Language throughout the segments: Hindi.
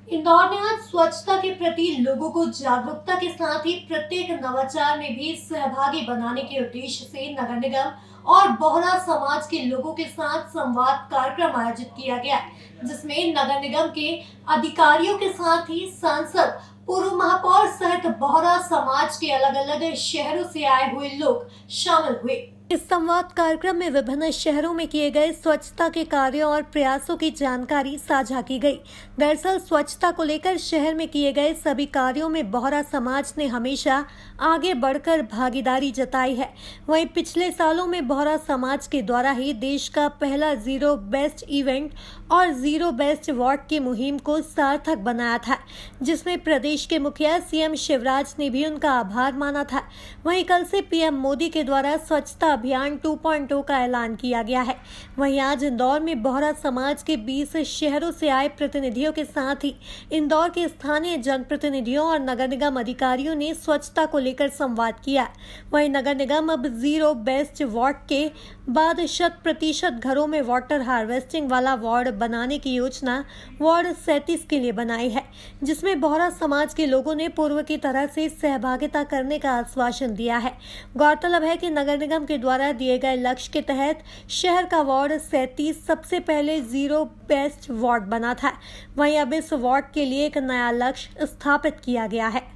इंदौर में आज स्वच्छता के प्रति लोगों को जागरूकता के साथ ही प्रत्येक नवाचार में भी सहभागी बनाने के उद्देश्य से नगर निगम और बोहरा समाज के लोगों के साथ संवाद कार्यक्रम आयोजित किया गया, जिसमें नगर निगम के अधिकारियों के साथ ही सांसद, पूर्व महापौर सहित बोहरा समाज के अलग अलग शहरों से आए हुए लोग शामिल हुए। इस संवाद कार्यक्रम में विभिन्न शहरों में किए गए स्वच्छता के कार्यों और प्रयासों की जानकारी साझा की गई। दरअसल स्वच्छता को लेकर शहर में किए गए सभी कार्यों में बोहरा समाज ने हमेशा आगे बढ़कर भागीदारी जताई है। वहीं पिछले सालों में बोहरा समाज के द्वारा ही देश का पहला जीरो बेस्ट इवेंट और जीरो बेस्ट वार्ड की मुहिम को सार्थक बनाया था, जिसमें प्रदेश के मुखिया सीएम शिवराज ने भी उनका आभार माना था। वहीं कल से पीएम मोदी के द्वारा स्वच्छता अभियान 2.0 का ऐलान किया गया है। वहीं आज इंदौर में बोहरा समाज के 20 शहरों से आए प्रतिनिधियों के साथ ही इंदौर के स्थानीय जनप्रतिनिधियों और नगर निगम अधिकारियों ने स्वच्छता को लेकर संवाद किया। वहीं नगर निगम अब जीरो बेस्ट वार्ड के बाद 100% घरों में वाटर हार्वेस्टिंग वाला वार्ड बनाने की योजना वार्ड 37 के लिए बनाई है, जिसमें बोहरा समाज के लोगों ने पूर्व की तरह से सहभागिता करने का आश्वासन दिया है। गौरतलब है कि नगर निगम के द्वारा दिए गए लक्ष्य के तहत शहर का वार्ड 37 सबसे पहले जीरो बेस्ट वार्ड बना था। वहीं अब इस वार्ड के लिए एक नया लक्ष्य स्थापित किया गया है।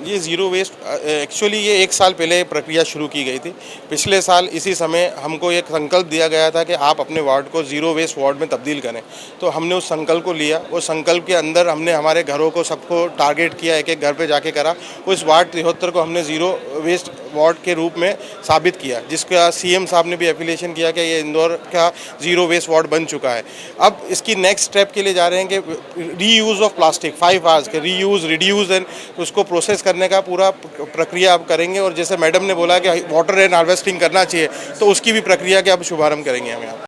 ये ज़ीरो वेस्ट एक्चुअली ये 1 साल पहले प्रक्रिया शुरू की गई थी। पिछले साल इसी समय हमको एक संकल्प दिया गया था कि आप अपने वार्ड को ज़ीरो वेस्ट वार्ड में तब्दील करें, तो हमने उस संकल्प को लिया। वो संकल्प के अंदर हमने हमारे घरों को सबको टारगेट किया, एक एक घर पे जाके करा। उस वार्ड 73 को हमने ज़ीरो वेस्ट वार्ड के रूप में साबित किया, जिसका सीएम साहब ने भी एप्लीकेशन किया कि ये इंदौर का ज़ीरो वेस्ट वार्ड बन चुका है। अब इसकी नेक्स्ट स्टेप के लिए जा रहे हैं कि रीयूज़ ऑफ प्लास्टिक 5 आवर्स के रीयूज़, रिड्यूस एंड उसको प्रोसेस करने का पूरा प्रक्रिया अब करेंगे। और जैसे मैडम ने बोला कि वाटर एंड हार्वेस्टिंग करना चाहिए, तो उसकी भी प्रक्रिया के अब शुभारंभ करेंगे हम यहाँ।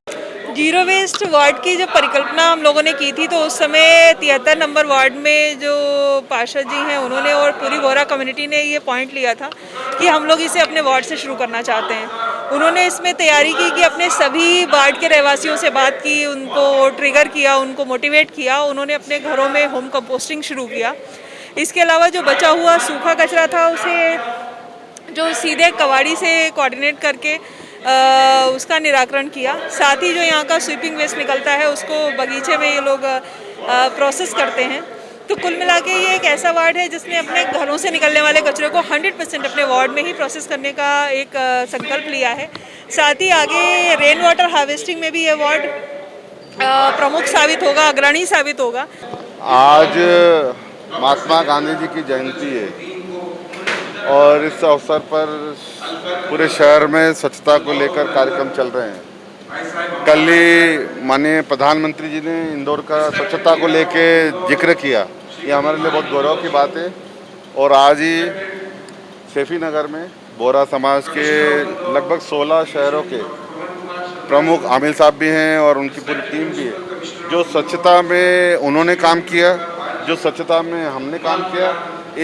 जीरो वेस्ट वार्ड की जब परिकल्पना हम लोगों ने की थी, तो उस समय 73 नंबर वार्ड में जो पार्षद जी हैं उन्होंने और पूरी बोहरा कम्युनिटी ने ये पॉइंट लिया था कि हम लोग इसे अपने वार्ड से शुरू करना चाहते हैं। उन्होंने इसमें तैयारी की कि अपने सभी वार्ड के रहवासियों से बात की, उनको ट्रिगर किया, उनको मोटिवेट किया। उन्होंने अपने घरों में होम कंपोस्टिंग शुरू किया। इसके अलावा जो बचा हुआ सूखा कचरा था उसे जो सीधे कवाड़ी से कोऑर्डिनेट करके उसका निराकरण किया। साथ ही जो यहाँ का स्वीपिंग वेस्ट निकलता है उसको बगीचे में ये लोग प्रोसेस करते हैं। तो कुल मिला के ये एक ऐसा वार्ड है जिसने अपने घरों से निकलने वाले कचरे को 100% अपने वार्ड में ही प्रोसेस करने का एक संकल्प लिया है। साथ ही आगे रेन वाटर हार्वेस्टिंग में भी ये वार्ड प्रमुख साबित होगा, अग्रणी साबित होगा। आज महात्मा गांधी जी की जयंती है और इस अवसर पर पूरे शहर में स्वच्छता को लेकर कार्यक्रम चल रहे हैं। कल ही माननीय प्रधानमंत्री जी ने इंदौर का स्वच्छता को लेके जिक्र किया, ये हमारे लिए बहुत गौरव की बात है। और आज ही सैफी नगर में बोहरा समाज के लगभग 16 शहरों के प्रमुख आमिल साहब भी हैं और उनकी पूरी टीम भी है। जो स्वच्छता में उन्होंने काम किया, जो स्वच्छता में हमने काम किया,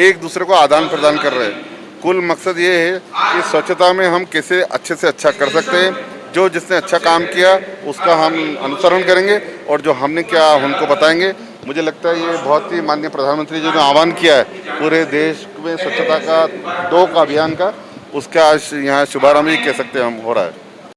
एक दूसरे को आदान प्रदान कर रहे हैं। कुल मकसद ये है कि स्वच्छता में हम कैसे अच्छे से अच्छा कर सकते हैं। जो जिसने अच्छा काम किया उसका हम अनुसरण करेंगे और जो हमने किया उनको बताएंगे। मुझे लगता है ये बहुत ही माननीय प्रधानमंत्री जी ने आह्वान किया है पूरे देश में स्वच्छता का 2 का अभियान का, उसका आज यहाँ शुभारंभ ही कह सकते हैं हम हो रहा है।